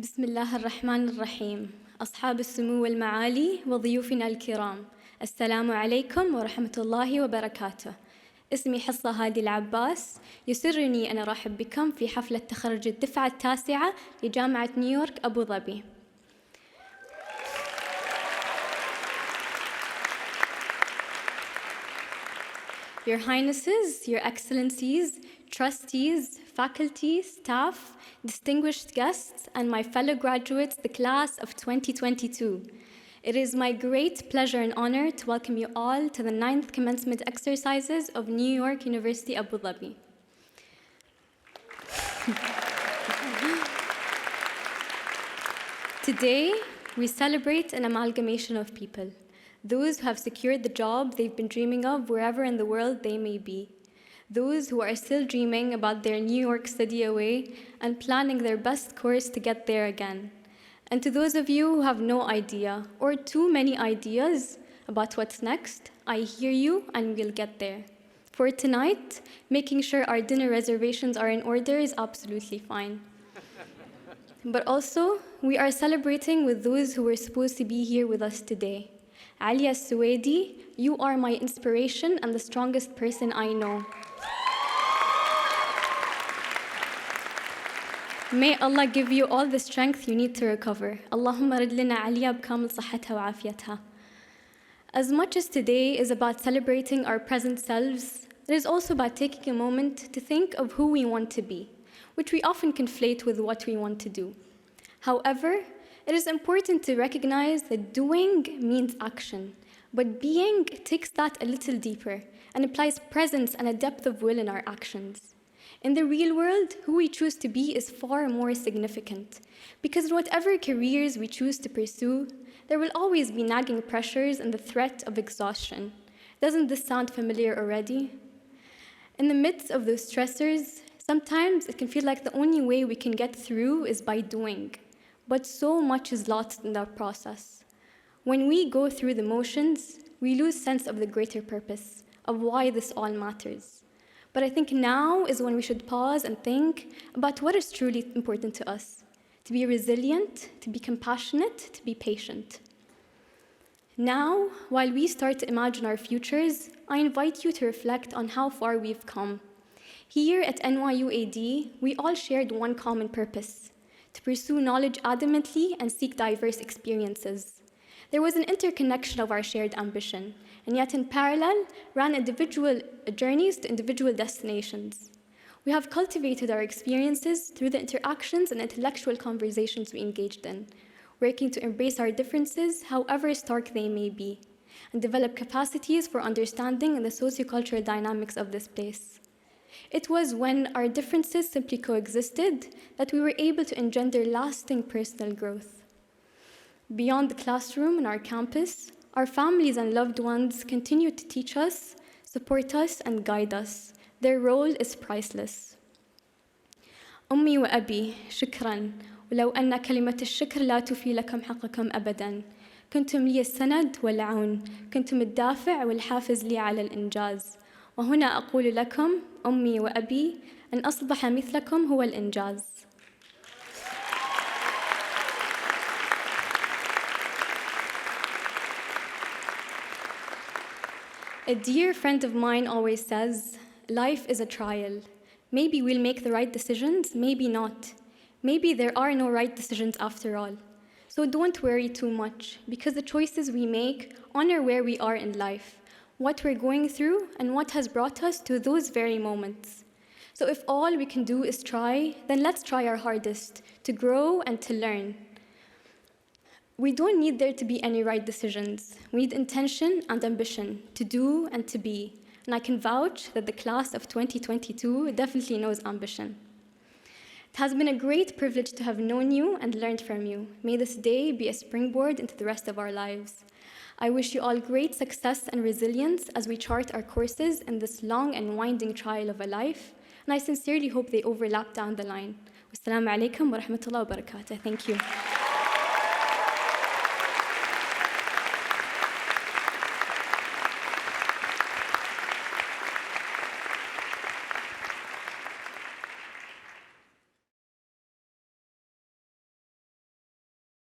بسم الله الرحمن الرحيم. أصحاب السمو والمعالي وضيوفنا الكرام، السلام عليكم ورحمة الله وبركاته. اسمي حصة هادي العباس. يسرني أن أرحب بكم في حفلة تخرج الدفعة التاسعة لجامعة نيويورك أبو ظبي. Your Highnesses, Your Excellencies, trustees, faculty, staff, distinguished guests, and my fellow graduates, the class of 2022. It is my great pleasure and honor to welcome you all to the 9th commencement exercises of New York University Abu Dhabi. Today, we celebrate an amalgamation of people, those who have secured the job they've been dreaming of wherever in the world they may be, those who are still dreaming about their New York study away and planning their best course to get there again, and to those of you who have no idea or too many ideas about what's next, I hear you and we'll get there. For tonight, making sure our dinner reservations are in order is absolutely fine. But also, we are celebrating with those who were supposed to be here with us today. Alia Suwaidi, you are my inspiration and the strongest person I know. May Allah give you all the strength you need to recover. Allahumma rid lana Alia bkamil صحتها وعافيتها. As much as today is about celebrating our present selves, it is also about taking a moment to think of who we want to be, which we often conflate with what we want to do. However, it is important to recognize that doing means action, but being takes that a little deeper and applies presence and a depth of will in our actions. In the real world, who we choose to be is far more significant, because in whatever careers we choose to pursue, there will always be nagging pressures and the threat of exhaustion. Doesn't this sound familiar already? In the midst of those stressors, sometimes it can feel like the only way we can get through is by doing. But so much is lost in that process. When we go through the motions, we lose sense of the greater purpose, of why this all matters. But I think now is when we should pause and think about what is truly important to us: to be resilient, to be compassionate, to be patient. Now, while we start to imagine our futures, I invite you to reflect on how far we've come. Here at NYU AD, we all shared one common purpose: to pursue knowledge adamantly and seek diverse experiences. There was an interconnection of our shared ambition, and yet in parallel ran individual journeys to individual destinations. We have cultivated our experiences through the interactions and intellectual conversations we engaged in, working to embrace our differences, however stark they may be, and develop capacities for understanding the sociocultural dynamics of this place. It was when our differences simply coexisted that we were able to engender lasting personal growth. Beyond the classroom and our campus, our families and loved ones continue to teach us, support us, and guide us. Their role is priceless. أمي وأبي شكراً، ولو أن كلمة الشكر لا توفي لكم حقكم أبداً. كنتم لي السند والعون، كنتم الدافع والحافز لي على الإنجاز. وهنا أقول لكم أمي وأبي أن أصبح مثلكم هو الإنجاز. A dear friend of mine always says, life is a trial. Maybe we'll make the right decisions, maybe not. Maybe there are no right decisions after all. So don't worry too much, because the choices we make honor where we are in life, what we're going through, and what has brought us to those very moments. So if all we can do is try, then let's try our hardest to grow and to learn. We don't need there to be any right decisions. We need intention and ambition to do and to be. And I can vouch that the class of 2022 definitely knows ambition. It has been a great privilege to have known you and learned from you. May this day be a springboard into the rest of our lives. I wish you all great success and resilience as we chart our courses in this long and winding trial of a life, and I sincerely hope they overlap down the line. Wassalamu alaikum wa rahmatullahi wa barakatuh. Thank you.